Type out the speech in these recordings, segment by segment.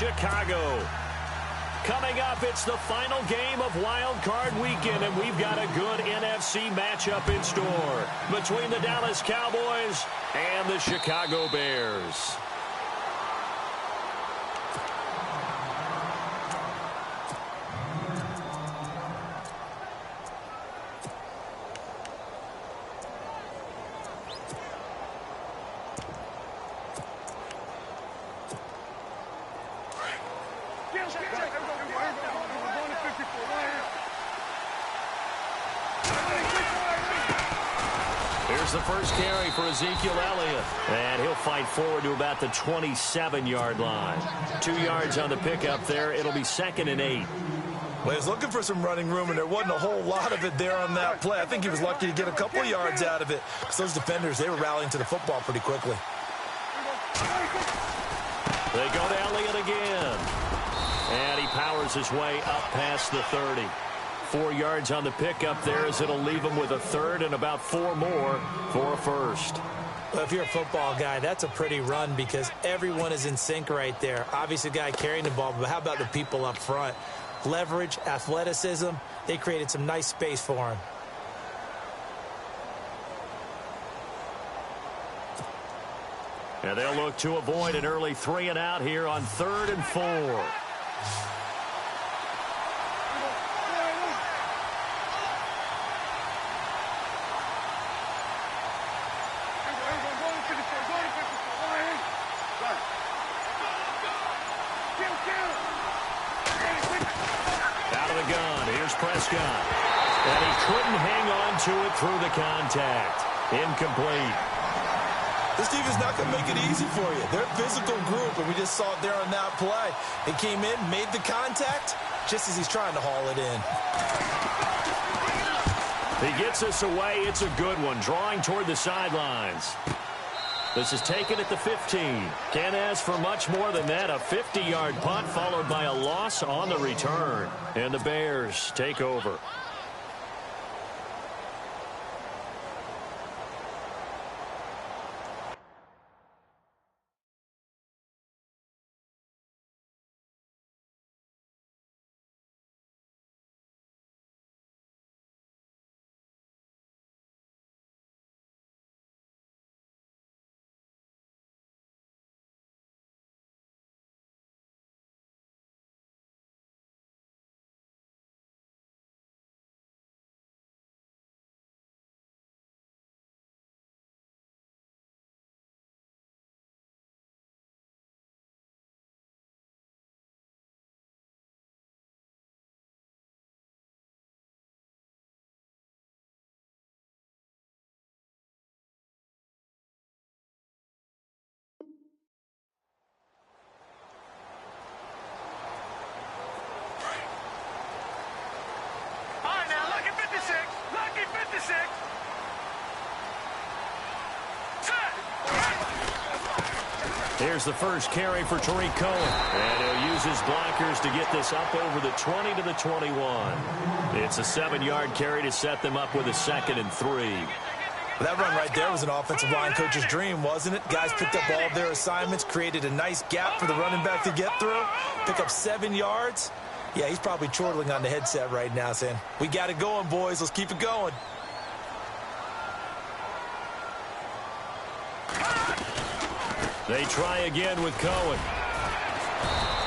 Chicago. Coming up, it's the final game of Wild Card Weekend, and we've got a good NFC matchup in store between the Dallas Cowboys and the Chicago Bears. Here's the first carry for Ezekiel Elliott. And he'll fight forward to about the 27-yard line. 2 yards on the pickup there. It'll be 2nd and 8. Well, he was looking for some running room, and there wasn't a whole lot of it there on that play. I think he was lucky to get a couple yards out of it, because those defenders, they were rallying to the football pretty quickly. They go to Elliott again. And he powers his way up past the 30. 4 yards on the pickup there, as it'll leave him with a 3rd and about 4 more for a first. Well, if you're a football guy, that's a pretty run because everyone is in sync right there. Obviously, the guy carrying the ball, but how about the people up front? Leverage, athleticism, they created some nice space for him. And they'll look to avoid an early 3 and out here on 3rd and 4. Prescott. And he couldn't hang on to it through the contact. Incomplete. This defense is not going to make it easy for you. They're a physical group, and we just saw it there on that play. He came in, made the contact, just as he's trying to haul it in. He gets us away. It's a good one. Drawing toward the sidelines. This is taken at the 15. Can't ask for much more than that. A 50-yard punt followed by a loss on the return. And the Bears take over. Here's the first carry for Tariq Cohen. And he'll use his blockers to get this up over the 20 to the 21. It's a 7-yard carry to set them up with a 2nd and 3. Well, that run right there was an offensive line coach's dream, wasn't it? Guys picked up all of their assignments, created a nice gap for the running back to get through, pick up 7 yards. Yeah, he's probably chortling on the headset right now saying, we got it going, boys. Let's keep it going. They try again with Cohen.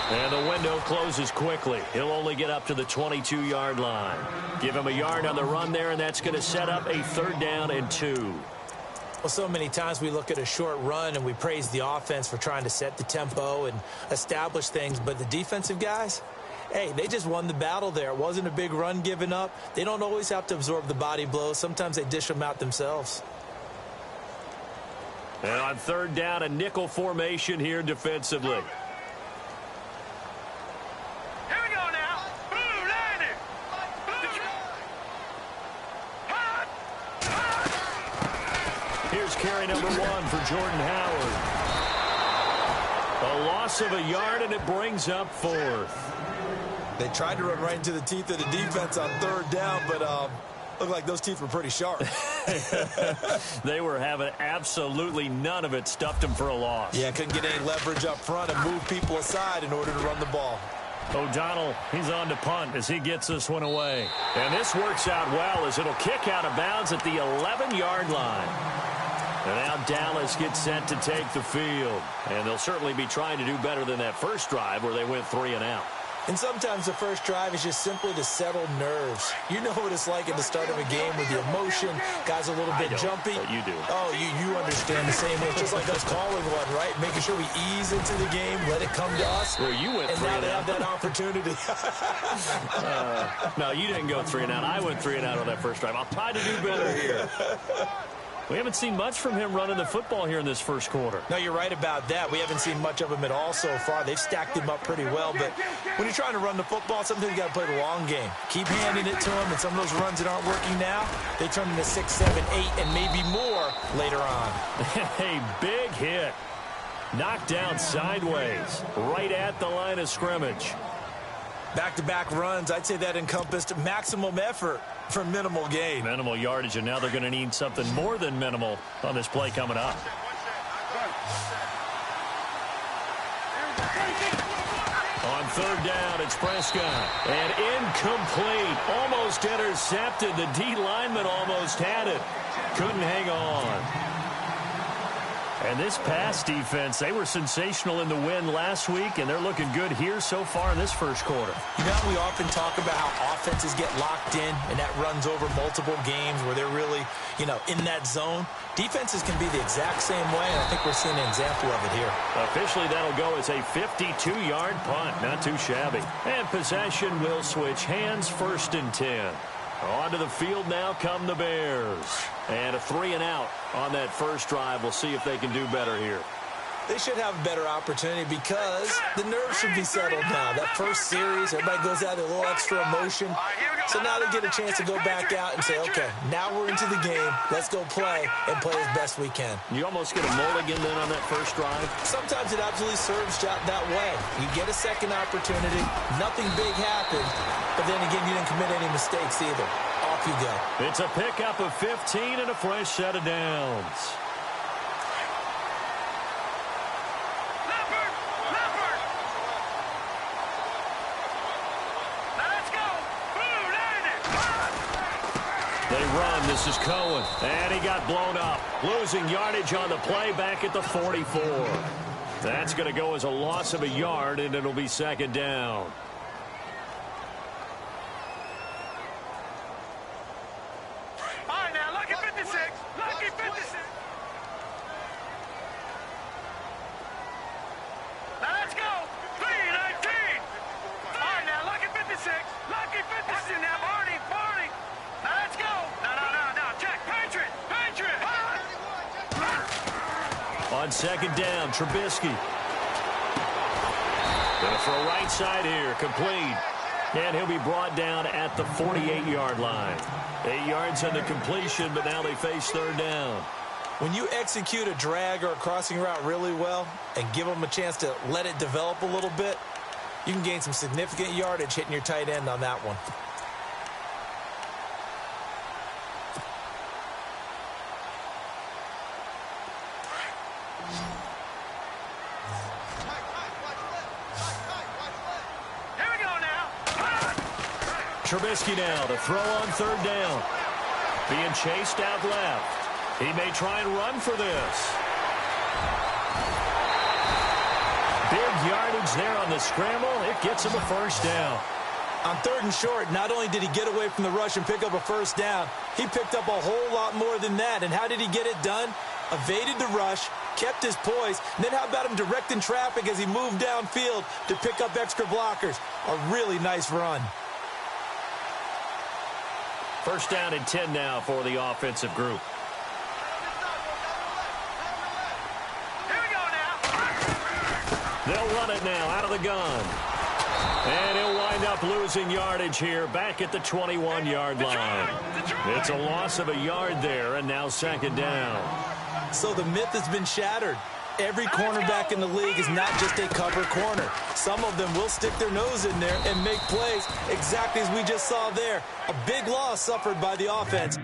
And the window closes quickly. He'll only get up to the 22-yard line. Give him a yard on the run there, and that's going to set up a 3rd down and 2. Well, so many times we look at a short run and we praise the offense for trying to set the tempo and establish things, but the defensive guys, hey, they just won the battle there. It wasn't a big run given up. They don't always have to absorb the body blows. Sometimes they dish them out themselves. And on 3rd down, a nickel formation here defensively. Here we go now. Blue line. Here's carry number 1 for Jordan Howard. A loss of a yard, and it brings up 4th. They tried to run right into the teeth of the defense on 3rd down, but looked like those teeth were pretty sharp. They were having absolutely none of it, stuffed him for a loss. Yeah, couldn't get any leverage up front and move people aside in order to run the ball. O'Donnell, he's on to punt as he gets this one away. And this works out well as it'll kick out of bounds at the 11-yard line. And now Dallas gets set to take the field. And they'll certainly be trying to do better than that first drive where they went 3 and out. And sometimes the first drive is just simply to settle nerves. You know what it's like at the start of a game with the emotion. Guys a little bit jumpy. But you do. Oh, you understand the same way. It's just like us calling one, right? Making sure we ease into the game, let it come to us. Well, you went and 3 now and they out. have that opportunity. No, you didn't go 3 and out. I went 3 and out on that first drive. I'll try to do better here. We haven't seen much from him running the football here in this first quarter. No, you're right about that. We haven't seen much of him at all so far. They've stacked him up pretty well. But when you're trying to run the football, sometimes you got to play the long game. Keep handing it to him, and some of those runs that aren't working now, they turn into 6, 7, 8, and maybe more later on. A big hit. Knocked down sideways, right at the line of scrimmage. Back-to-back runs, I'd say that encompassed maximum effort for minimal gain. Minimal yardage, and now they're going to need something more than minimal on this play coming up. On third down, it's Prescott. And incomplete. Almost intercepted. The D lineman almost had it. Couldn't hang on. And this pass defense, they were sensational in the win last week, and they're looking good here so far in this first quarter. You know, we often talk about how offenses get locked in, and that runs over multiple games where they're really, in that zone. Defenses can be the exact same way, and I think we're seeing an example of it here. Officially, that'll go as a 52-yard punt. Not too shabby. And possession will switch hands, 1st and 10. Onto the field now come the Bears. And a 3 and out on that first drive. We'll see if they can do better here. They should have a better opportunity because the nerves should be settled now. That first series, everybody goes out with a little extra emotion. So now they get a chance to go back out and say, okay, now we're into the game. Let's go play and play as best we can. You almost get a mulligan then on that first drive? Sometimes it absolutely serves that way. You get a second opportunity. Nothing big happened. But then again, you didn't commit any mistakes either. Off you go. It's a pickup of 15 and a fresh set of downs. They run. This is Cohen. And he got blown up. Losing yardage on the play back at the 44. That's going to go as a loss of a yard, and it'll be 2nd down. All right, now, lucky 56. Lucky 56. Now, let's go. 3-19. All right, now, lucky 56. Lucky 56. Watch it now, Barney. Now, let's go. No. Check. Patriot. On 2nd down, Trubisky. Gonna throw right side here, complete. And he'll be brought down at the 48-yard line. 8 yards on the completion, but now they face 3rd down. When you execute a drag or a crossing route really well and give them a chance to let it develop a little bit, you can gain some significant yardage hitting your tight end on that one. Trubisky now to throw on 3rd down. Being chased out left. He may try and run for this. Big yardage there on the scramble. It gets him a 1st down. On 3rd and short, not only did he get away from the rush and pick up a 1st down, he picked up a whole lot more than that. And how did he get it done? Evaded the rush, kept his poise, and then how about him directing traffic as he moved downfield to pick up extra blockers? A really nice run. 1st down and 10 now for the offensive group. Here we go now. They'll run it now out of the gun. And he'll wind up losing yardage here back at the 21-yard line. It's a loss of a yard there, and now 2nd down. So the myth has been shattered. Every cornerback in the league is not just a cover corner. Some of them will stick their nose in there and make plays exactly as we just saw there. A big loss suffered by the offense.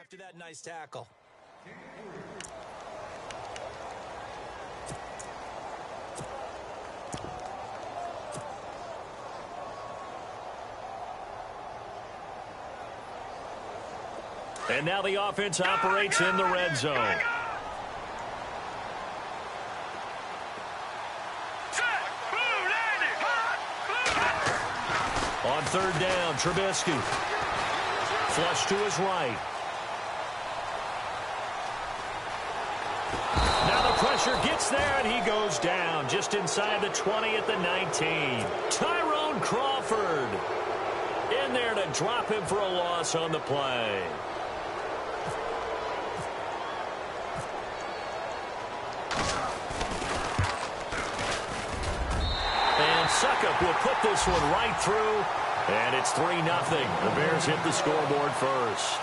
after that nice tackle. And now the offense operates in the red zone. On third down, Trubisky. Flush to his right. Now the pressure gets there, and he goes down just inside the 20 at the 19. Tyrone Crawford in there to drop him for a loss on the play. And Suckup will put this one right through, and it's 3-0. The Bears hit the scoreboard first.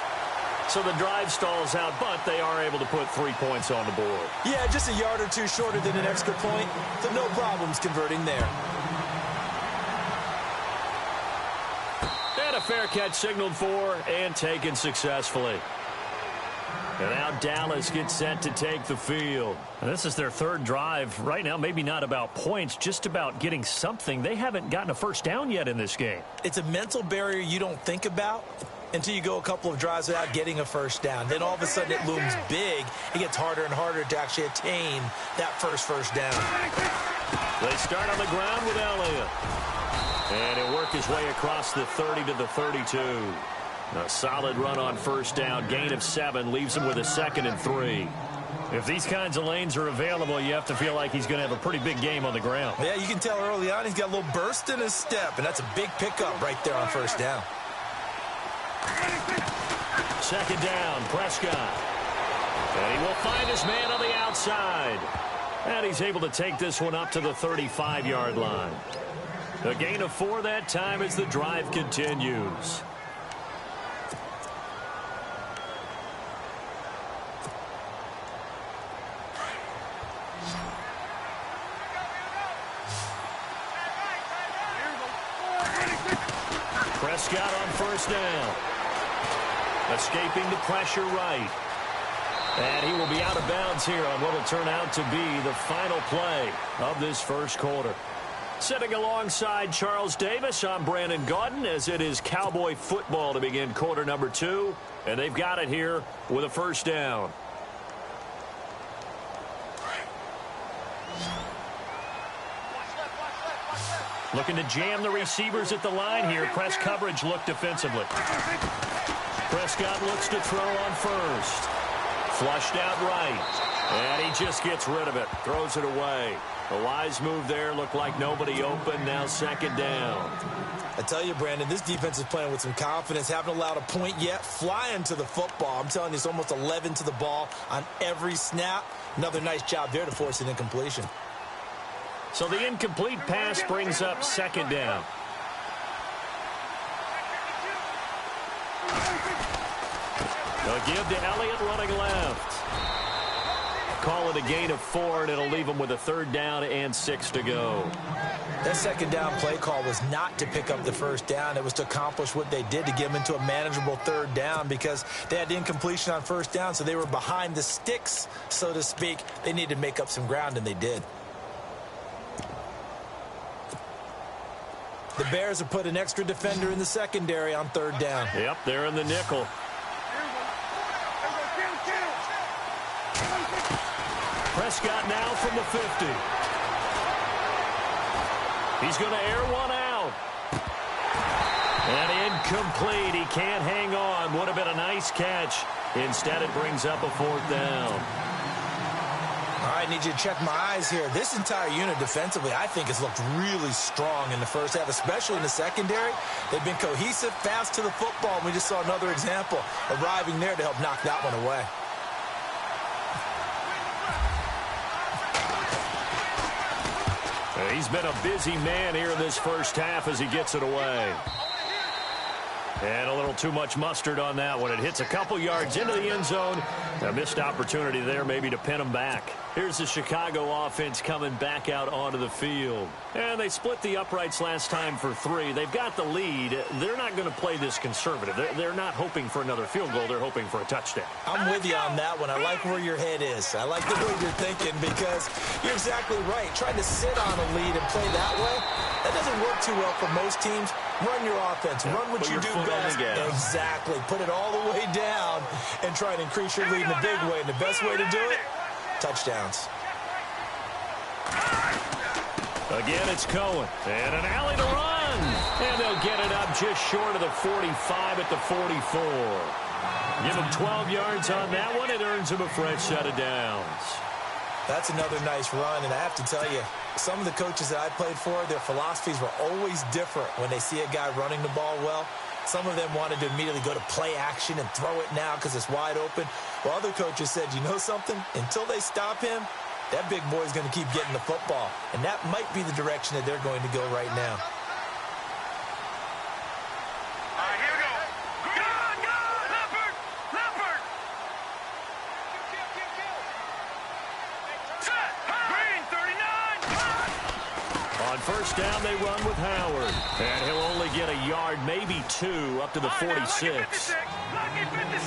So the drive stalls out, but they are able to put 3 points on the board. Yeah, just a yard or two shorter than an extra point, so no problems converting there. And a fair catch signaled for and taken successfully. And now Dallas gets set to take the field. And this is their third drive. Right now, maybe not about points, just about getting something. They haven't gotten a first down yet in this game. It's a mental barrier you don't think about until you go a couple of drives without getting a first down. Then all of a sudden it looms big. It gets harder and harder to actually attain that first down. They start on the ground with Elliott. And he'll work his way across the 30 to the 32. A solid run on first down. Gain of 7 leaves him with a 2nd and 3. If these kinds of lanes are available, you have to feel like he's going to have a pretty big game on the ground. Yeah, you can tell early on he's got a little burst in his step, and that's a big pickup right there on first down. Second down, Prescott. And he will find his man on the outside. And he's able to take this one up to the 35-yard line. A gain of 4 that time as the drive continues. Prescott on first down. Escaping the pressure right. And he will be out of bounds here on what will turn out to be the final play of this first quarter. Sitting alongside Charles Davis, I'm Brandon Gaudin, as it is Cowboy football to begin quarter number 2. And they've got it here with a first down. Looking to jam the receivers at the line here. Press coverage look defensively. Prescott looks to throw on first. Flushed out right. And he just gets rid of it. Throws it away. A wise move there. Looked like nobody open. Now second down. I tell you, Brandon, this defense is playing with some confidence. Haven't allowed a point yet. Flying to the football. I'm telling you, it's almost 11 to the ball on every snap. Another nice job there to force an incompletion. So the incomplete pass brings up second down. They'll give to Elliott running left. Call it a gain of 4, and it'll leave them with a third down and 6 to go. That second down play call was not to pick up the first down. It was to accomplish what they did, to get them into a manageable third down, because they had the incompletion on first down, so they were behind the sticks, so to speak. They needed to make up some ground, and they did. The Bears have put an extra defender in the secondary on third down. Yep, they're in the nickel. Prescott now from the 50. He's going to air one out. And incomplete. He can't hang on. Would have been a nice catch. Instead, it brings up a 4th down. All right, I need you to check my eyes here. This entire unit defensively, I think, has looked really strong in the first half, especially in the secondary. They've been cohesive, fast to the football, and we just saw another example arriving there to help knock that one away. He's been a busy man here in this first half as he gets it away. And a little too much mustard on that one. It hits a couple yards into the end zone, A missed opportunity there maybe to pin them back. Here's the Chicago offense coming back out onto the field. And they split the uprights last time for 3. They've got the lead. They're not going to play this conservative. They're not hoping for another field goal. They're hoping for a touchdown. I'm with you on that one. I like where your head is. I like the way you're thinking because you're exactly right. Trying to sit on a lead and play that way, that doesn't work too well for most teams. Run your offense. Run what you do best. Exactly. Put it all the way down and try and increase your lead in a big way. And the best way to do it, touchdowns. Again, it's Cohen. And an alley to run. And they'll get it up just short of the 45 at the 44. Give him 12 yards on that one. It earns him a fresh set of downs. That's another nice run, and I have to tell you, some of the coaches that I played for, their philosophies were always different when they see a guy running the ball well. Some of them wanted to immediately go to play action and throw it now because it's wide open. While other coaches said, you know something? Until they stop him, that big boy's going to keep getting the football. And that might be the direction that they're going to go right now. All right, here we go. Go! Leopard! Leopard! Set! Green, 39! On first down, they run with Howard. And he'll only get a yard, maybe 2, up to the 46.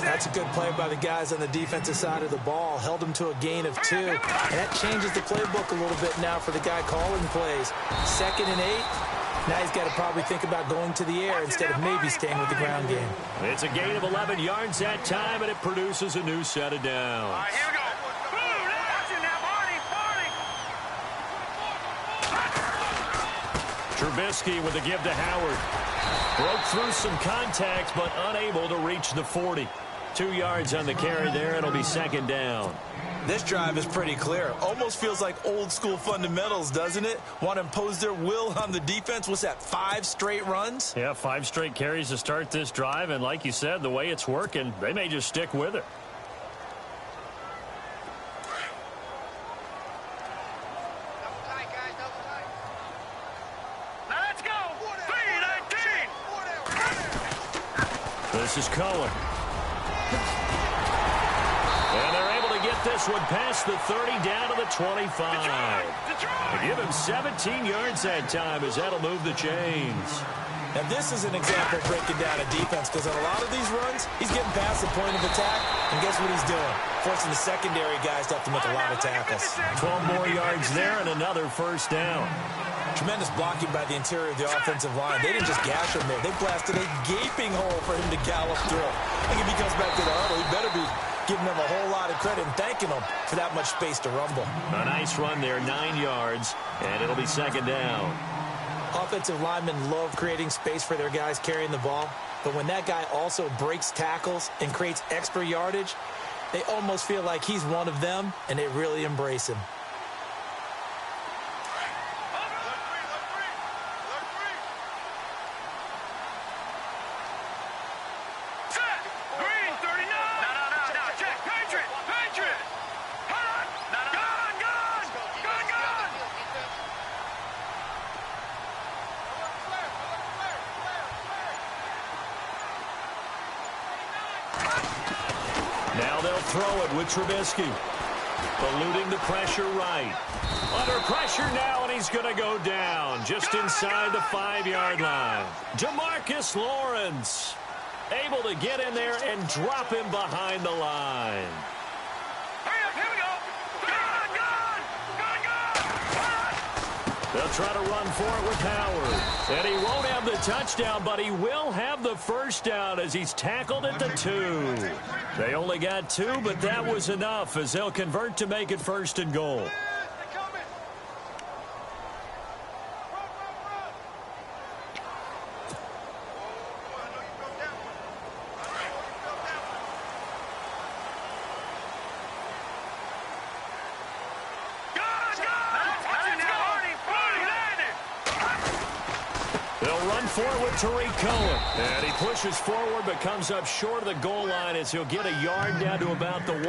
That's a good play by the guys on the defensive side of the ball. Held them to a gain of 2. And that changes the playbook a little bit now for the guy calling plays. 2nd and 8. Now he's got to probably think about going to the air instead of maybe staying with the ground game. It's a gain of 11 yards that time, and it produces a new set of downs. All right, here we go. Trubisky with a give to Howard. Broke through some contact, but unable to reach the 40. 2 yards on the carry there. It'll be 2nd down. This drive is pretty clear. Almost feels like old school fundamentals, doesn't it? Want to impose their will on the defense. What's that, 5 straight runs? Yeah, 5 straight carries to start this drive. And like you said, the way it's working, they may just stick with it. This is Cohen. And they're able to get this one past the 30 down to the 25. They give him 17 yards that time as that'll move the chains. Now this is an example of breaking down a defense because on a lot of these runs, he's getting past the point of attack. And guess what he's doing? Forcing the secondary guys to have to make a lot of tackles. 12 more yards there and another first down. Tremendous blocking by the interior of the offensive line. They didn't just gash him there. They blasted a gaping hole for him to gallop through. I think if he comes back to the huddle, he better be giving them a whole lot of credit and thanking them for that much space to rumble. A nice run there, 9 yards, and it'll be 2nd down. Offensive linemen love creating space for their guys carrying the ball. But when that guy also breaks tackles and creates extra yardage, they almost feel like he's one of them, and they really embrace him. Now they'll throw it with Trubisky. Eluding the pressure right. Under pressure now, and he's going to go down just inside the 5-yard line. DeMarcus Lawrence able to get in there and drop him behind the line. Here we go. They'll try to run for it with Howard. And he won't have the touchdown, but he will have the first down as he's tackled at the 2. They only got 2, but that was enough as they'll convert to make it 1st and goal. For it with Tariq Cohen. And he pushes forward but comes up short of the goal line as he'll get a yard down to about the 1.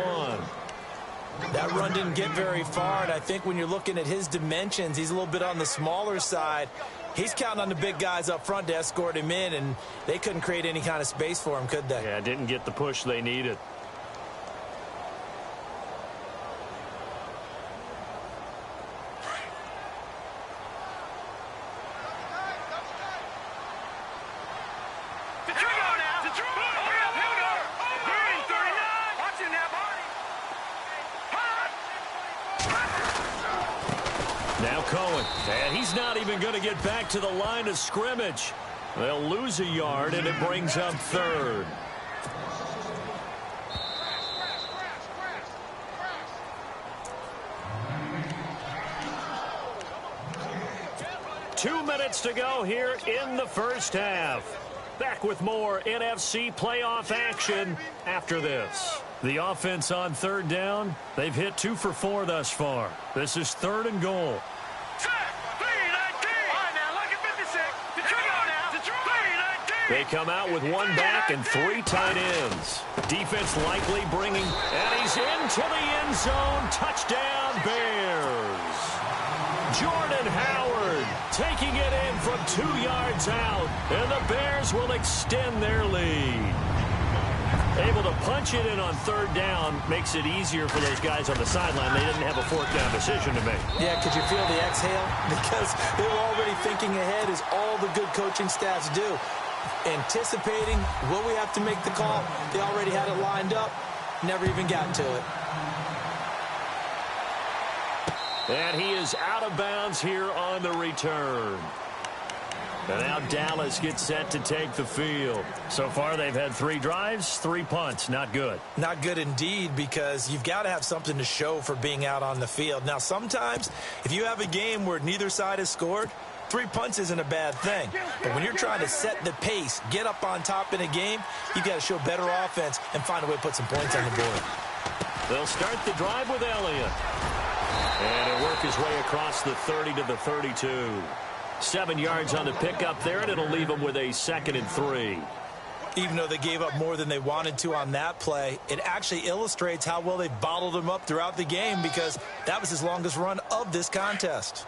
That run didn't get very far, and I think when you're looking at his dimensions, he's a little bit on the smaller side. He's counting on the big guys up front to escort him in, and they couldn't create any kind of space for him, could they? Yeah, didn't get the push they needed. Now Cohen, and he's not even going to get back to the line of scrimmage. They'll lose a yard, and it brings up third. Two minutes to go here in the first half. Back with more NFC playoff action after this. The offense on third down, they've hit 2 for 4 thus far. This is 3rd and goal. They come out with 1 back and 3 tight ends. Defense likely bringing, and he's into the end zone. Touchdown, Bears. Jordan Howard taking it in from 2 yards out, and the Bears will extend their lead. Able to punch it in on 3rd down makes it easier for those guys on the sideline. They didn't have a 4th down decision to make. Yeah, could you feel the exhale? Because they were already thinking ahead, as all the good coaching staffs do. Anticipating, will we have to make the call? They already had it lined up, never even got to it. And he is out of bounds here on the return. And now Dallas gets set to take the field. So far, they've had 3 drives, 3 punts. Not good. Not good indeed, because you've got to have something to show for being out on the field. Now, sometimes, if you have a game where neither side has scored, 3 punts isn't a bad thing. But when you're trying to set the pace, get up on top in a game, you've got to show better offense and find a way to put some points on the board. They'll start the drive with Elliott. And he'll work his way across the 30 to the 32. 7 yards on the pickup there, and it'll leave them with a 2nd and 3. Even though they gave up more than they wanted to on that play, it actually illustrates how well they bottled him up throughout the game, because that was his longest run of this contest.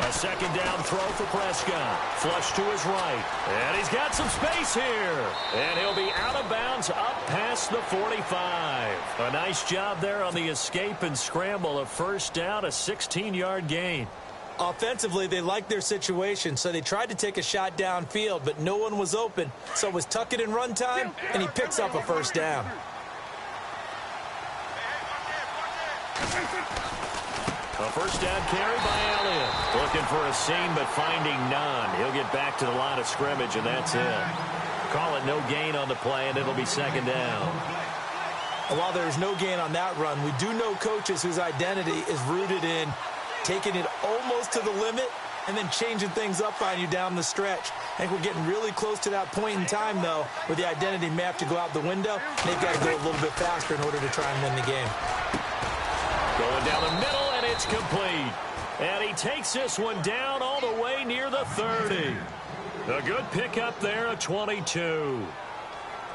A 2nd down throw for Prescott. Flush to his right. And he's got some space here. And he'll be out of bounds up past the 45. A nice job there on the escape and scramble. A 1st down, a 16-yard gain. Offensively, they liked their situation, so they tried to take a shot downfield, but no one was open. So it was tuck it in run time, and he picks up a 1st down. A 1st down carry by Elliott. Looking for a seam, but finding none. He'll get back to the line of scrimmage, and that's it. Call it no gain on the play, and it'll be 2nd down. While there's no gain on that run, we do know coaches whose identity is rooted in taking it almost to the limit and then changing things up on you down the stretch. I think we're getting really close to that point in time, though, where the identity may have to go out the window. They've got to go a little bit faster in order to try and win the game. Going down the middle. It's complete. And he takes this one down all the way near the 30. A good pickup there, a 22.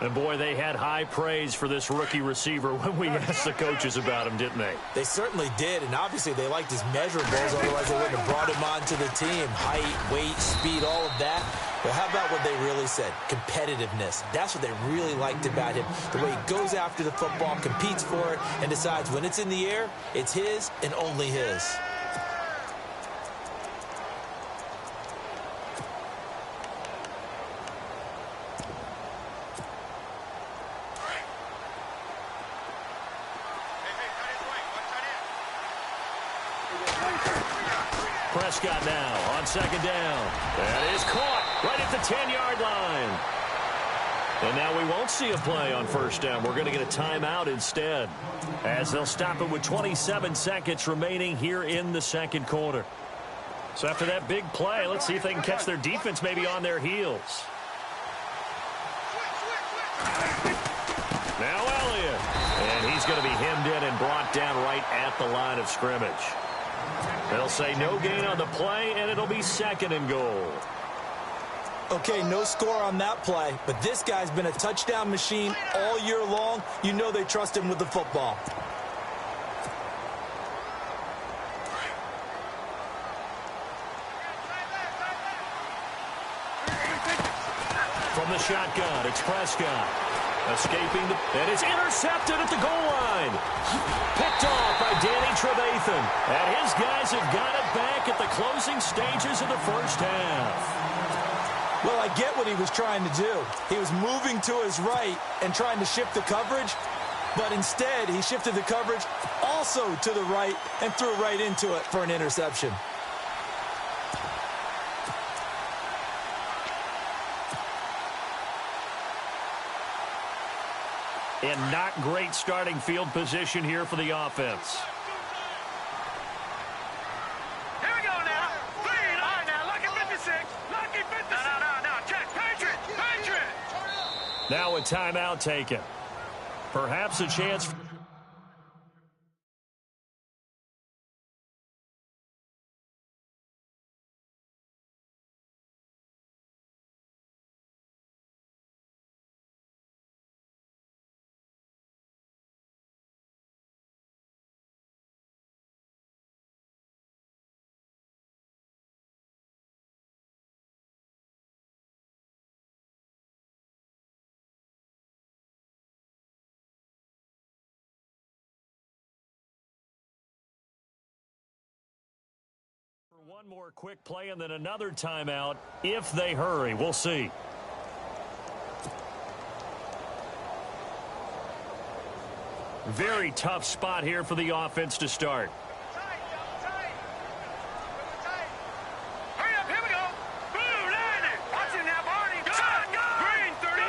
And, boy, they had high praise for this rookie receiver when we asked the coaches about him, didn't they? They certainly did, and obviously they liked his measurables. Otherwise, they wouldn't have brought him onto the team. Height, weight, speed, all of that. But how about what they really said? Competitiveness. That's what they really liked about him. The way he goes after the football, competes for it, and decides when it's in the air, it's his and only his. Prescott now on 2nd down. That is caught right at the 10-yard line. And now we won't see a play on 1st down. We're going to get a timeout instead, as they'll stop it with 27 seconds remaining here in the 2nd quarter. So after that big play, let's see if they can catch their defense maybe on their heels. Now Elliott. And he's going to be hemmed in and brought down right at the line of scrimmage. They'll say no gain on the play, and it'll be 2nd and goal. Okay, no score on that play, but this guy's been a touchdown machine all year long. You know they trust him with the football. From the shotgun, it's Prescott. Escaping, and it's intercepted at the goal line. Picked off by Danny Trevathan. And his guys have got it back at the closing stages of the 1st half. Well, I get what he was trying to do. He was moving to his right and trying to shift the coverage. But instead, he shifted the coverage also to the right and threw right into it for an interception. And not great starting field position here for the offense. Here we go now. Clean. All right, now, lucky 56. Lucky 56. No. Check. Patriot. Now a timeout taken. Perhaps a chance. One more quick play and then another timeout if they hurry. We'll see. Very tough spot here for the offense to start. Hurry up, here we go. Boom, landed. Watch it now, Barney. Green, 39.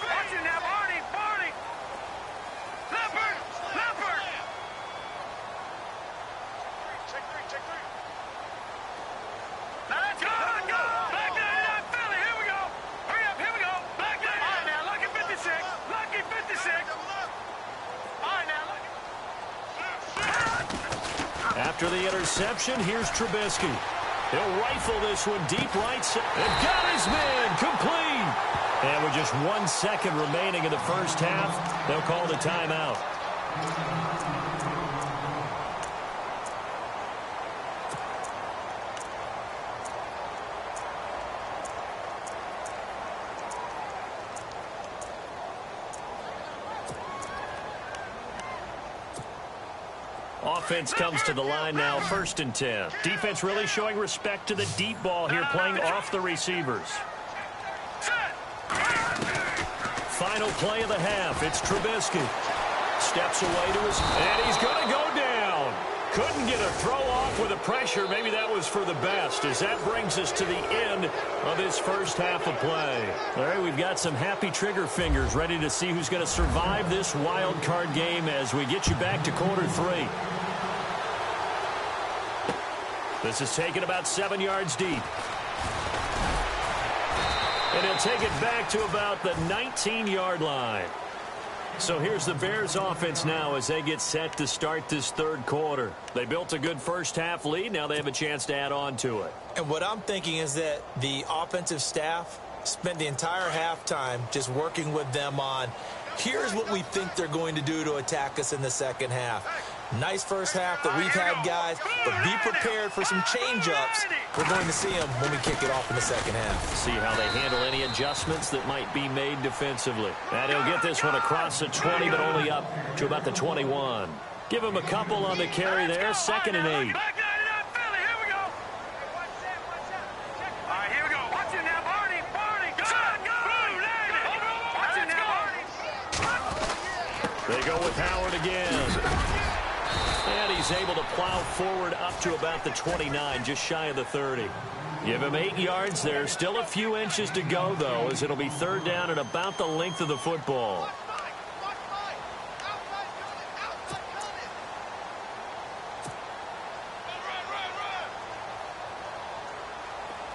Watch it now, Barney. Leopard. Check three. Now let's go. Black 99, Philly, here we go. Hurry up, here we go. Black 99. All right, now, lucky 56. Lucky 56. All right, now, lucky. After the interception, here's Trubisky. He'll rifle this one deep right side. And got his man complete. And with just 1 second remaining in the first half, they'll call the timeout. Offense comes to the line now, 1st and 10. Defense really showing respect to the deep ball here, playing off the receivers. Final play of the half. It's Trubisky. Steps away to his, and he's going to go down. Couldn't get a throw off with the pressure. Maybe that was for the best, as that brings us to the end of this first half of play. All right, we've got some happy trigger fingers ready to see who's going to survive this wild card game as we get you back to quarter 3. This is taken about 7 yards deep. And he'll take it back to about the 19-yard line. So here's the Bears offense now as they get set to start this third quarter. They built a good first half lead. Now they have a chance to add on to it. And what I'm thinking is that the offensive staff spent the entire halftime just working with them on, here's what we think they're going to do to attack us in the second half. Nice first half that we've had, guys, but be prepared for some change-ups. We're going to see them when we kick it off in the second half. See how they handle any adjustments that might be made defensively. And he'll get this one across the 20, but only up to about the 21. Give him a couple on the carry there, 2nd and 8. They go with Howard again. And he's able to plow forward up to about the 29, just shy of the 30. Give him 8 yards there. Still a few inches to go, though, as it'll be 3rd down and about the length of the football.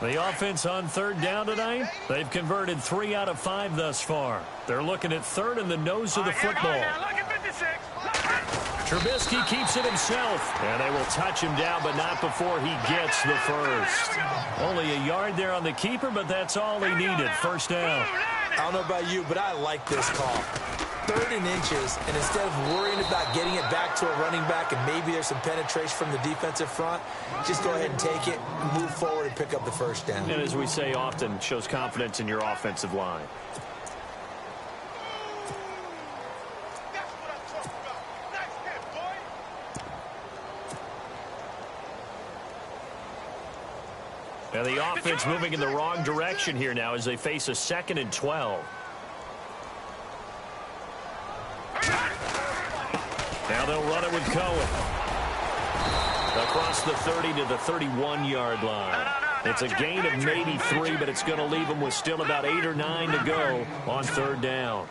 The offense on 3rd down tonight, they've converted 3 out of 5 thus far. They're looking at 3rd in the nose of the football. Trubisky keeps it himself, and they will touch him down, but not before he gets the first. Only a yard there on the keeper, but that's all he needed. 1st down. I don't know about you, but I like this call. 3rd and inches, and instead of worrying about getting it back to a running back and maybe there's some penetration from the defensive front, just go ahead and take it, move forward, and pick up the 1st down. And as we say often, shows confidence in your offensive line. And the offense moving in the wrong direction here now as they face a 2nd and 12. Now they'll run it with Cohen. Across the 30 to the 31-yard line. It's a gain of maybe 3, but it's going to leave them with still about 8 or 9 to go on third down.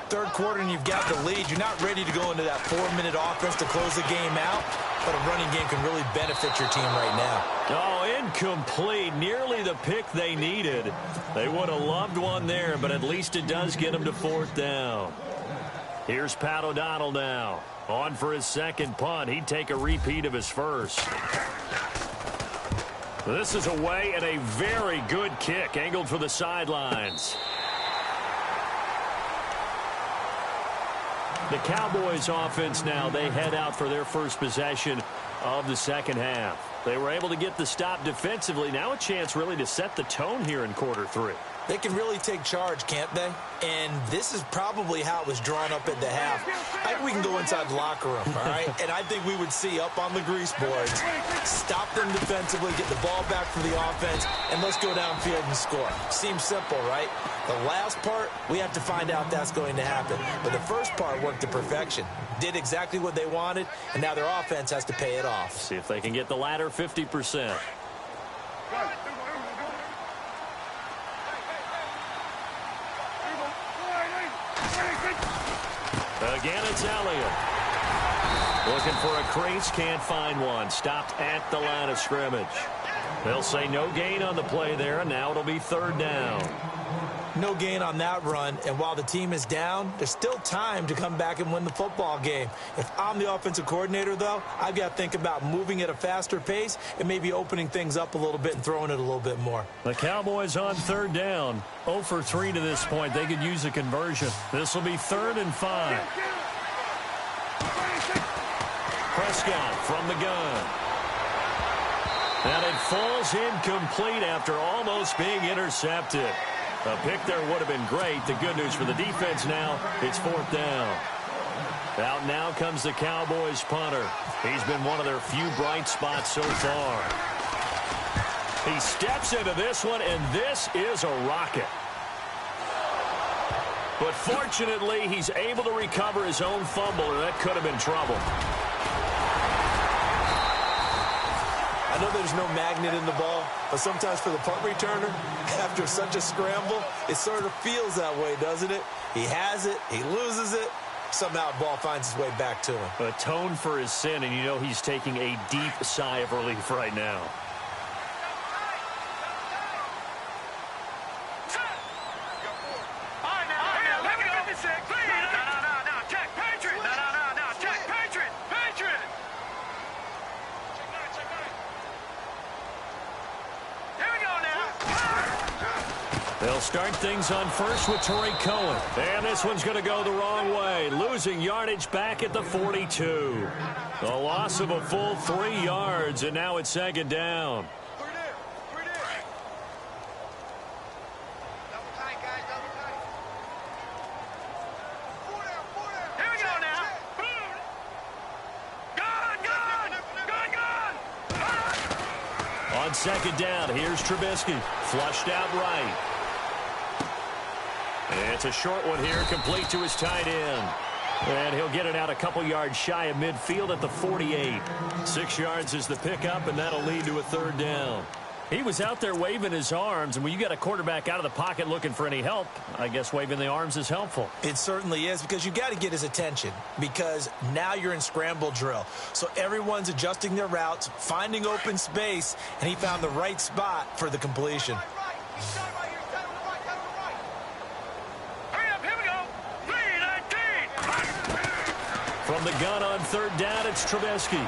Third quarter and you've got the lead. You're not ready to go into that 4-minute offense to close the game out, but a running game can really benefit your team right now. Oh, incomplete. Nearly the pick they needed. They would have loved one there, but at least it does get them to fourth down. Here's Pat O'Donnell now. On for his second punt. He'd take a repeat of his first. This is away and a very good kick, angled for the sidelines. The Cowboys offense now, they head out for their first possession of the second half. They were able to get the stop defensively. Now a chance really to set the tone here in quarter 3. They can really take charge, can't they? And this is probably how it was drawn up at the half. I think we can go inside the locker room, all right? And I think we would see up on the grease boards, stop them defensively, get the ball back for the offense, and let's go downfield and score. Seems simple, right? The last part, we have to find out that's going to happen. But the first part worked to perfection. Did exactly what they wanted, and now their offense has to pay it off. See if they can get the latter 50%. Again, it's Elliott. Looking for a crease, can't find one. Stopped at the line of scrimmage. They'll say no gain on the play there, and now it'll be third down. No gain on that run, and while the team is down, there's still time to come back and win the football game. If I'm the offensive coordinator, though, I've got to think about moving at a faster pace and maybe opening things up a little bit and throwing it a little bit more. The Cowboys on third down. 0 for 3 to this point. They could use a conversion. This will be 3rd and 5. Prescott from the gun. And it falls incomplete after almost being intercepted. A pick there would have been great. The good news for the defense now, it's 4th down. Out now comes the Cowboys punter. He's been one of their few bright spots so far. He steps into this one, and this is a rocket. But fortunately, he's able to recover his own fumble, or that could have been trouble. I know there's no magnet in the ball, but sometimes for the punt returner, after such a scramble, it sort of feels that way, doesn't it? He has it, he loses it, somehow the ball finds its way back to him. Atone for his sin, and you know he's taking a deep sigh of relief right now. They'll start things on first with Torrey Cohen. And this one's going to go the wrong way. Losing yardage back at the 42. A loss of a full 3 yards, and now it's 2nd down. On 2nd down, here's Trubisky. Flushed out right. It's a short one here, complete to his tight end. And he'll get it out a couple yards shy of midfield at the 48. 6 yards is the pickup, and that'll lead to a 3rd down. He was out there waving his arms, and when you got a quarterback out of the pocket looking for any help, I guess waving the arms is helpful. It certainly is, because you got to get his attention, because now you're in scramble drill. So everyone's adjusting their routes, finding open space, and he found the right spot for the completion. From the gun on 3rd down, it's Trubisky.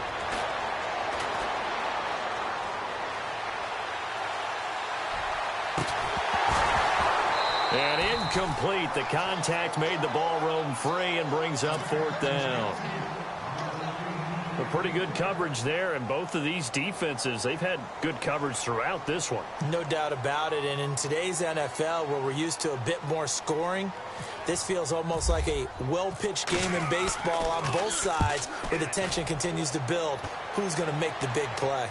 And incomplete. The contact made the ball roam free and brings up 4th down. A pretty good coverage there, and both of these defenses, they've had good coverage throughout this one. No doubt about it, and in today's NFL, where we're used to a bit more scoring, this feels almost like a well-pitched game in baseball on both sides, where the tension continues to build. Who's going to make the big play?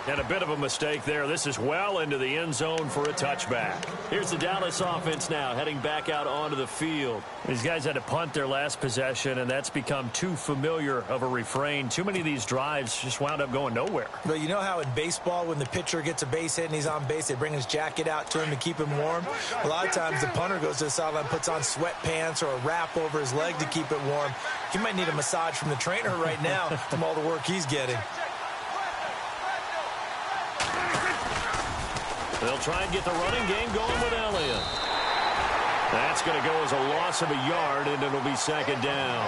And a bit of a mistake there. This is well into the end zone for a touchback. Here's the Dallas offense now heading back out onto the field. These guys had to punt their last possession, and that's become too familiar of a refrain. Too many of these drives just wound up going nowhere. But you know how in baseball when the pitcher gets a base hit and he's on base, they bring his jacket out to him to keep him warm? A lot of times the punter goes to the sideline, puts on sweatpants or a wrap over his leg to keep it warm. He might need a massage from the trainer right now from all the work he's getting. They'll try and get the running game going with Elliott. That's going to go as a loss of a yard, and it'll be second down.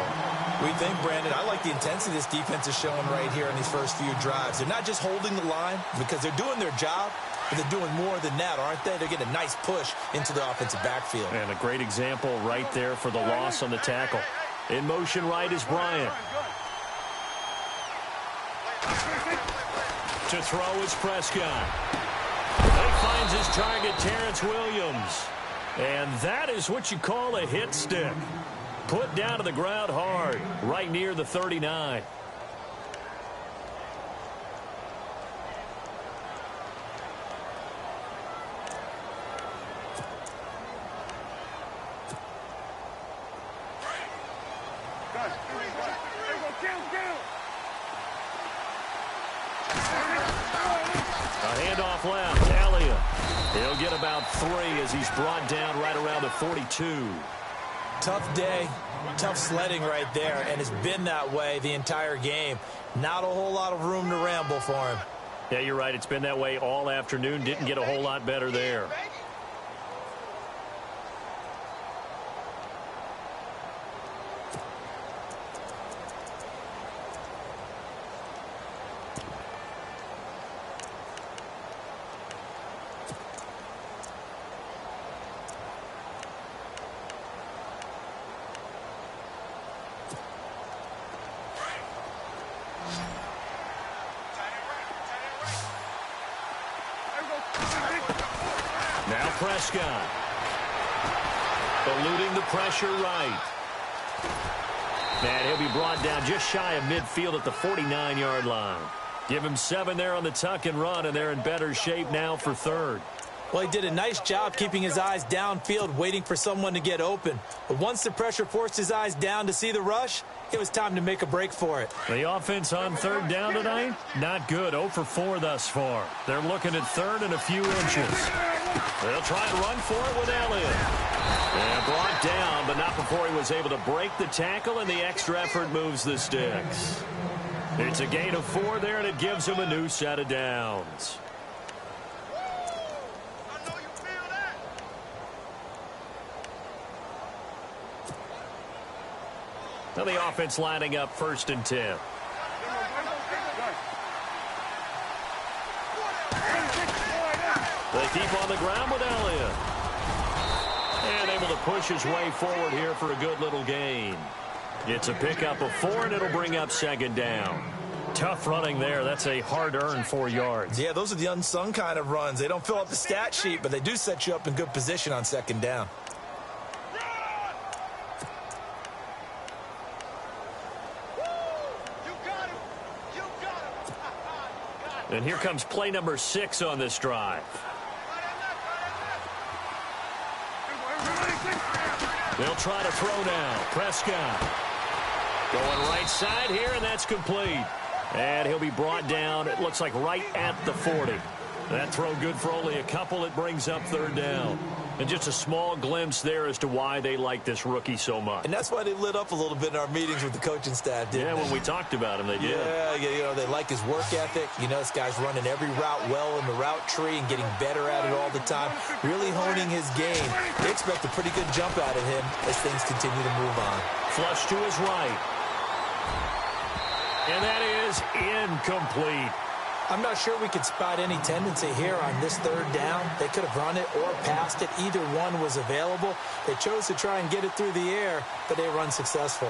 We think, Brandon, I like the intensity this defense is showing right here in these first few drives. They're not just holding the line because they're doing their job, but they're doing more than that, aren't they? They're getting a nice push into the offensive backfield. And a great example right there for the loss on the tackle. In motion right is Bryant. To throw is Prescott. He finds his target, Terrence Williams. And that is what you call a hit stick. Put down to the ground hard, right near the 39. A handoff left. Elliott. He'll get about 3 as he's brought down right around the 42. Tough day, tough sledding right there, and it's been that way the entire game. Not a whole lot of room to ramble for him. Yeah, you're right. It's been that way all afternoon. Didn't get a whole lot better there. Now Prescott. Eluding the pressure right. And he'll be brought down just shy of midfield at the 49-yard line. Give him 7 there on the tuck and run, and they're in better shape now for third. Well, he did a nice job keeping his eyes downfield, waiting for someone to get open. But once the pressure forced his eyes down to see the rush, it was time to make a break for it. The offense on third down tonight, not good. 0 for 4 thus far. They're looking at third and a few inches. They'll try and run for it with Elliott. And brought down, but not before he was able to break the tackle, and the extra effort moves the sticks. It's a gain of 4 there, and it gives him a new set of downs. Now the offense lining up 1st and 10. They keep on the ground with Elliott. And able to push his way forward here for a good little gain. It's a pickup of 4, and it'll bring up second down. Tough running there. That's a hard-earned 4 yards. Yeah, those are the unsung kind of runs. They don't fill up the stat sheet, but they do set you up in good position on second down. And here comes play number 6 on this drive. They'll try to throw now. Prescott going right side here, and that's complete. And he'll be brought down, it looks like right at the 40. That throw good for only a couple. It brings up third down. And just a small glimpse there as to why they like this rookie so much. And that's why they lit up a little bit in our meetings with the coaching staff, didn't they? When we talked about him, they did. Yeah, you know, they like his work ethic. You know, this guy's running every route well in the route tree and getting better at it all the time, really honing his game. They expect a pretty good jump out of him as things continue to move on. Flush to his right. And that is incomplete. I'm not sure we could spot any tendency here on this third down. They could have run it or passed it. Either one was available. They chose to try and get it through the air, but they were unsuccessful.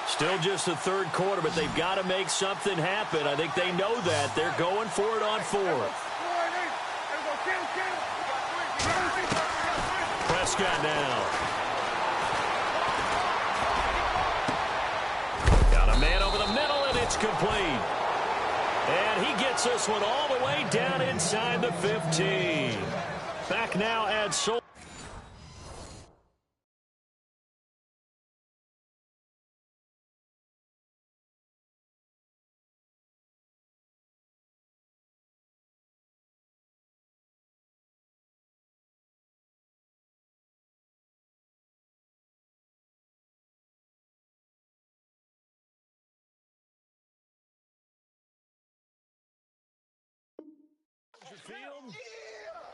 Still just the third quarter, but they've got to make something happen. I think they know that. They're going for it on fourth. Prescott now. Got a man over the middle, and it's complete. And he gets this one all the way down inside the 15. Back now at Sol.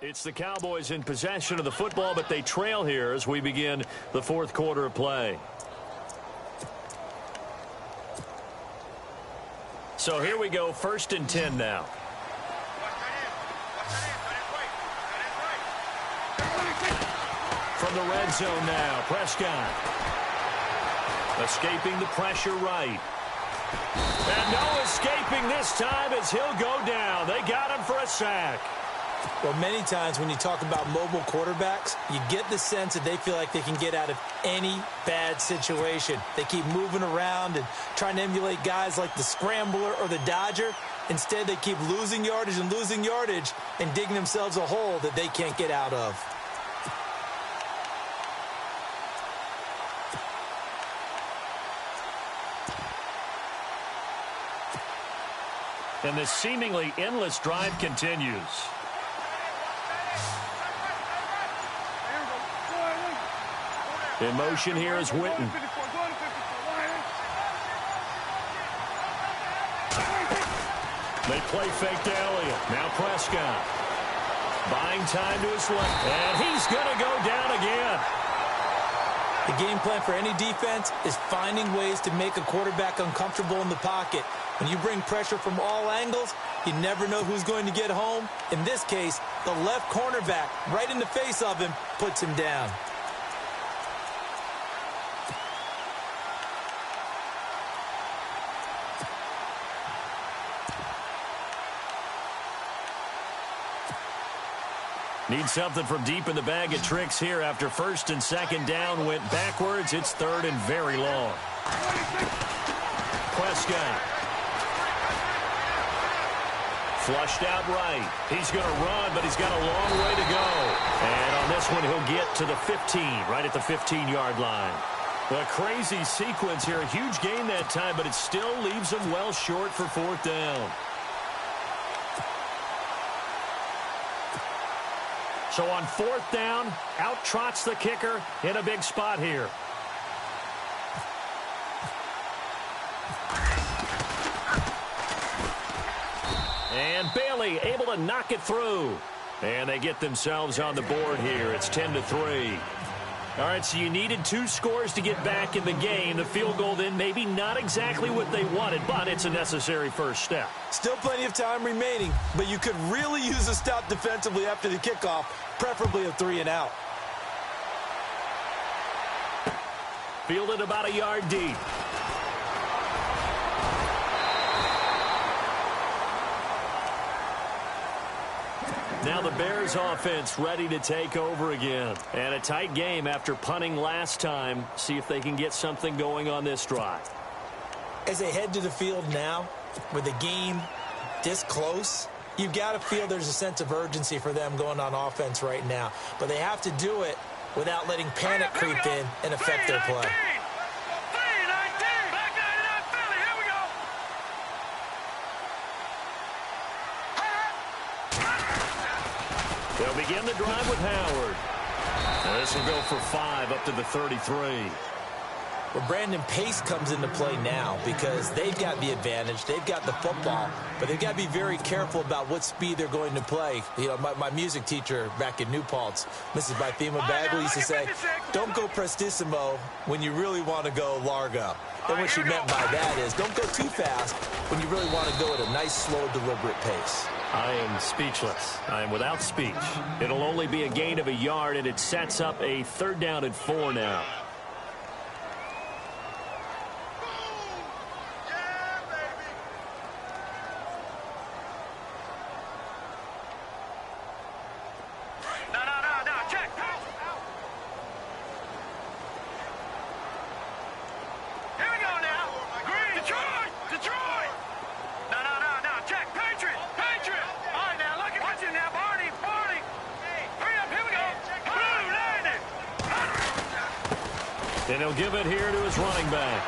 It's the Cowboys in possession of the football, but they trail here as we begin the fourth quarter of play. So here we go, 1st and 10 now. From the red zone now, Prescott. Escaping the pressure right. And no escaping this time as he'll go down. They got him for a sack. Well, many times when you talk about mobile quarterbacks, you get the sense that they feel like they can get out of any bad situation. They keep moving around and trying to emulate guys like the Scrambler or the Dodger. Instead, they keep losing yardage and digging themselves a hole that they can't get out of. And this seemingly endless drive continues. In motion here is Witten. They play fake to Elliott. Now Prescott. Buying time to his left. And he's going to go down again. The game plan for any defense is finding ways to make a quarterback uncomfortable in the pocket. When you bring pressure from all angles, you never know who's going to get home. In this case, the left cornerback, right in the face of him, puts him down. Need something from deep in the bag of tricks here after 1st and 2nd down went backwards. It's 3rd and very long. Prescott. Flushed out right. He's going to run, but he's got a long way to go. And on this one, he'll get to the 15, right at the 15-yard line. A crazy sequence here. A huge gain that time, but it still leaves him well short for 4th down. So on 4th down, out trots the kicker in a big spot here. And Bailey able to knock it through. And they get themselves on the board here. It's 10-3. All right, so you needed 2 scores to get back in the game. The field goal then maybe not exactly what they wanted, but it's a necessary first step. Still plenty of time remaining, but you could really use a stop defensively after the kickoff, preferably a 3 and out. Fielded about a yard deep. Now the Bears offense ready to take over again. And a tight game after punting last time. See if they can get something going on this drive. As they head to the field now, with the game this close, you've got to feel there's a sense of urgency for them going on offense right now. But they have to do it without letting panic creep in and affect their play. They'll begin the drive with Howard. And this will go for 5 up to the 33. Well, Brandon, pace comes into play now because they've got the advantage. They've got the football, but they've got to be very careful about what speed they're going to play. You know, my music teacher back in New Paltz, Mrs. Bythema Bagley, used to say, don't go prestissimo when you really want to go largo. And what she meant by that is don't go too fast when you really want to go at a nice, slow, deliberate pace. I am speechless. I am without speech. It'll only be a gain of a yard, and it sets up a 3rd down and 4 now. And he'll give it here to his running back.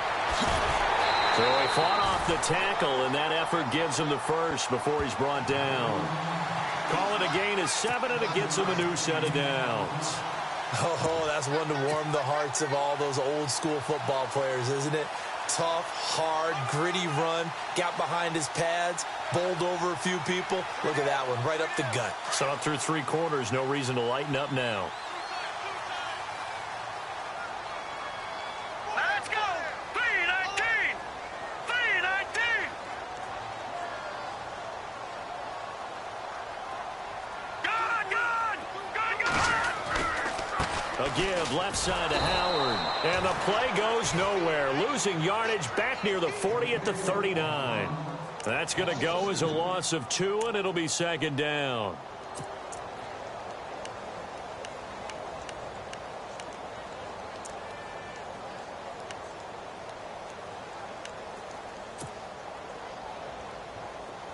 So he fought off the tackle, and that effort gives him the first before he's brought down. Call it a gain of 7, and it gets him a new set of downs. Oh, that's one to warm the hearts of all those old-school football players, isn't it? Tough, hard, gritty run, got behind his pads, bowled over a few people. Look at that one, right up the gut. Saw it through 3 quarters, no reason to lighten up now. Let's go! 319! 319! Gone! Gone! Gone! Gone! A give left side to Howard. And the play goes nowhere. Losing yardage back near the 40 at the 39. That's going to go as a loss of 2, and it'll be second down.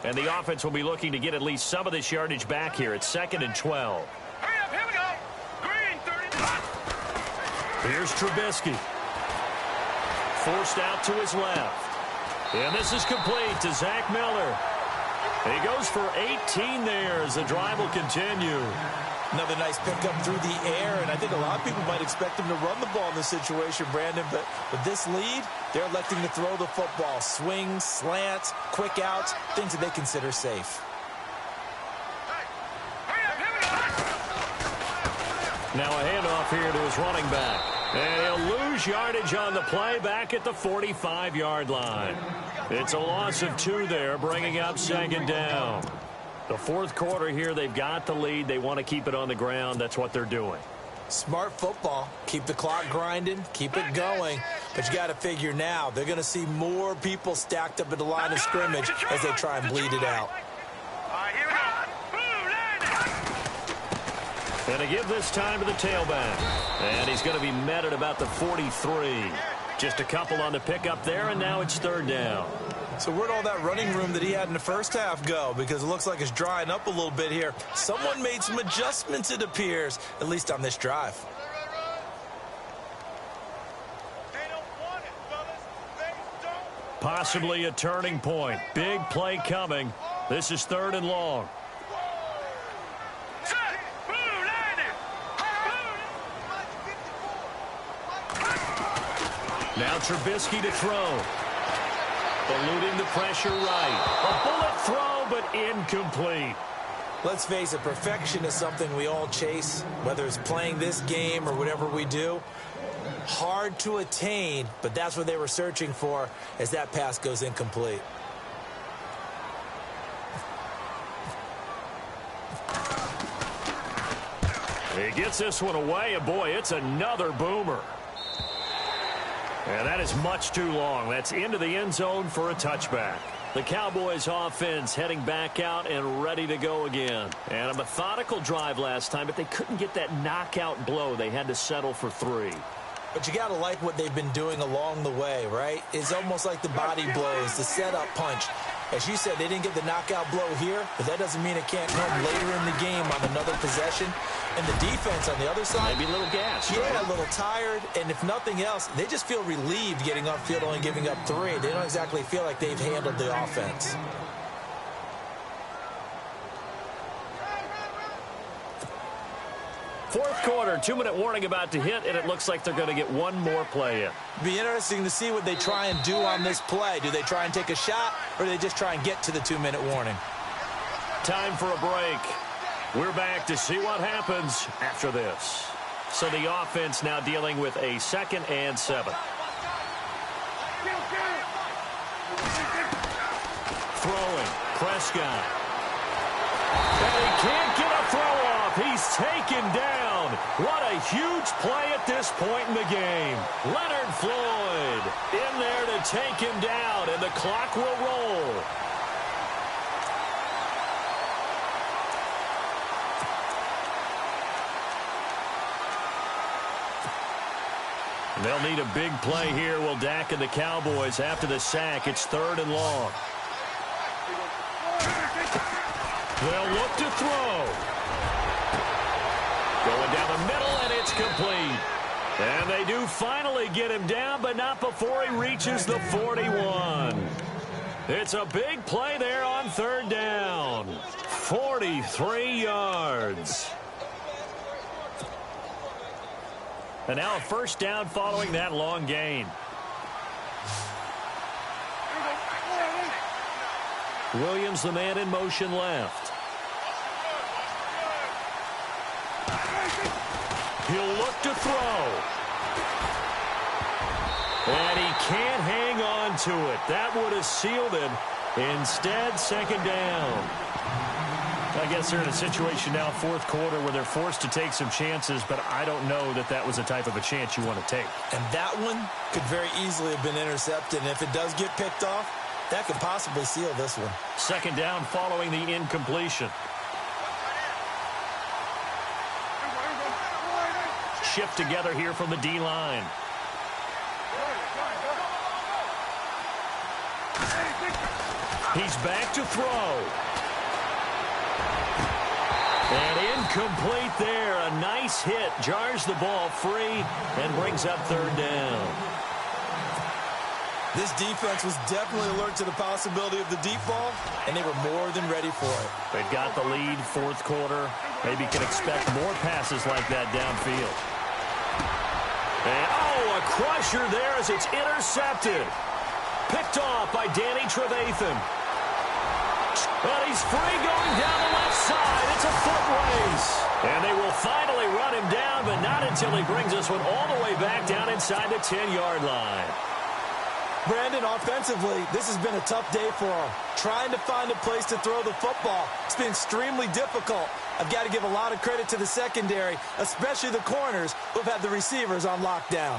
And the offense will be looking to get at least some of this yardage back here. It's 2nd and 12. Hurry up, here we go! Green, 30. Here's Trubisky. Forced out to his left. And this is complete to Zach Miller. He goes for 18 there as the drive will continue. Another nice pickup through the air, and I think a lot of people might expect him to run the ball in this situation, Brandon, but with this lead, they're electing to throw the football. Swings, slants, quick outs, things that they consider safe. Hurry up, here we go! Now a handoff here to his running back. And he'll lose yardage on the play back at the 45-yard line. It's a loss of 2 there, bringing up second down. The 4th quarter here, they've got the lead. They want to keep it on the ground. That's what they're doing. Smart football. Keep the clock grinding. Keep it going. But you got to figure now, they're going to see more people stacked up at the line of scrimmage as they try and bleed it out. All right, here we go. And to give this time to the tailback. And he's going to be met at about the 43. Just a couple on the pickup there, and now it's 3rd down. So where'd all that running room that he had in the first half go? Because it looks like it's drying up a little bit here. Someone made some adjustments, it appears, at least on this drive. They don't want it, fellas. They don't. Possibly a turning point. Big play coming. This is 3rd and long. Set. Boom, landed. Now Trubisky to throw. Eluding the pressure right. A bullet throw, but incomplete. Let's face it, perfection is something we all chase, whether it's playing this game or whatever we do. Hard to attain, but that's what they were searching for as that pass goes incomplete. He gets this one away, and boy, it's another boomer. And that is much too long. That's into the end zone for a touchback. The Cowboys offense heading back out and ready to go again. And a methodical drive last time, but they couldn't get that knockout blow. They had to settle for 3. But you got to like what they've been doing along the way, right? It's almost like the body blows, the setup punch. As you said, they didn't get the knockout blow here, but that doesn't mean it can't come later in the game on another possession. And the defense on the other side, Maybe a little gas. yeah, Right? a little tired. And if nothing else, they just feel relieved getting upfield, only giving up 3. They don't exactly feel like they've handled the offense. Fourth quarter, 2-minute warning about to hit, and it looks like they're going to get one more play in. Be interesting to see what they try and do on this play. Do they try and take a shot, or do they just try and get to the 2-minute warning? Time for a break. We're back to see what happens after this. So the offense now dealing with a 2nd and 7. Throwing, Prescott. And he can't get a throw off. He's taken down. What a huge play at this point in the game. Leonard Floyd in there to take him down, and the clock will roll. They'll need a big play here. Will Dak and the Cowboys after the sack. It's 3rd and long. They'll look to throw. Going down the middle, and it's complete. And they do finally get him down, but not before he reaches the 41. It's a big play there on third down. 43 yards. And now a first down following that long gain. Williams, the man in motion left. He'll look to throw. And he can't hang on to it. That would have sealed it. Instead, second down. I guess they're in a situation now, fourth quarter, where they're forced to take some chances, but I don't know that that was the type of a chance you want to take. And that one could very easily have been intercepted. And if it does get picked off, that could possibly seal this one. Second down following the incompletion. Shift together here from the D-line. He's back to throw. And incomplete there. A nice hit. Jars the ball free and brings up third down. This defense was definitely alert to the possibility of the deep ball, and they were more than ready for it. They've got the lead, fourth quarter. Maybe can expect more passes like that downfield. And, oh, a crusher there as it's intercepted. Picked off by Danny Trevathan. But he's free going down the left side. It's a foot race. And they will finally run him down, but not until he brings this one all the way back down inside the 10-yard line. Brandon, offensively, this has been a tough day for him. Trying to find a place to throw the football. It's been extremely difficult. I've got to give a lot of credit to the secondary, especially the corners who've had the receivers on lockdown.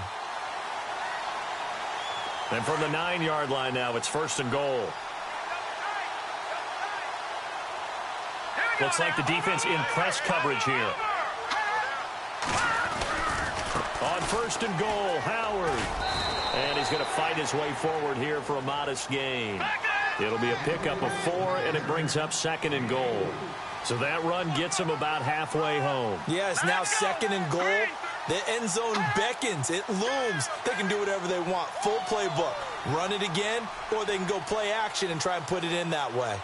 And from the 9-yard line now, it's first and goal. Looks like the defense in press coverage here. On first and goal, Howard. And he's going to fight his way forward here for a modest gain. It'll be a pickup of 4, and it brings up second and goal. So that run gets him about halfway home. Yes, now second and goal. The end zone beckons. It looms. They can do whatever they want. Full playbook. Run it again, or they can go play action and try and put it in that way.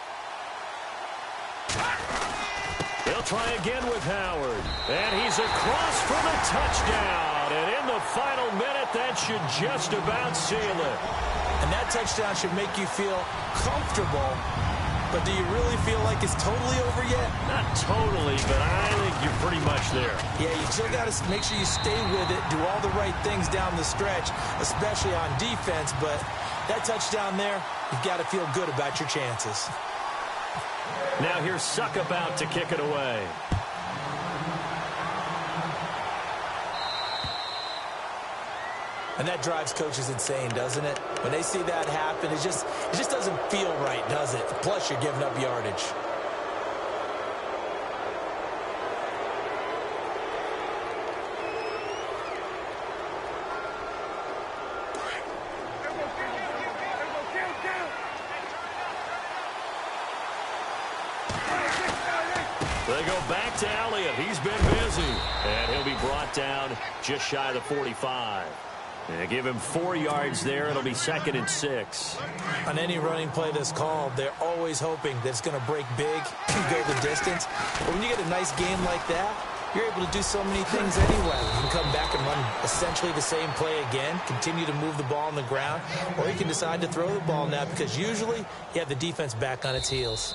They'll try again with Howard. And he's across for the touchdown. And in the final minute, that should just about seal it. And that touchdown should make you feel comfortable. But do you really feel like it's totally over yet? Not totally, but I think you're pretty much there. Yeah, you still got to make sure you stay with it, do all the right things down the stretch, especially on defense. But that touchdown there, you've got to feel good about your chances. Now here's Suckup out to kick it away. And that drives coaches insane, doesn't it? When they see that happen, it just doesn't feel right, does it? Plus, you're giving up yardage. They go back to Elliott. He's been busy. And he'll be brought down just shy of the 45. And give him 4 yards there. It'll be second and 6. On any running play that's called, they're always hoping that it's going to break big and go the distance. But when you get a nice game like that, you're able to do so many things anyway. You can come back and run essentially the same play again, continue to move the ball on the ground, or you can decide to throw the ball now because usually you have the defense back on its heels.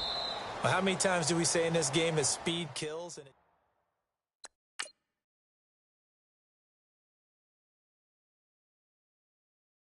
Well, how many times do we say in this game that speed kills? And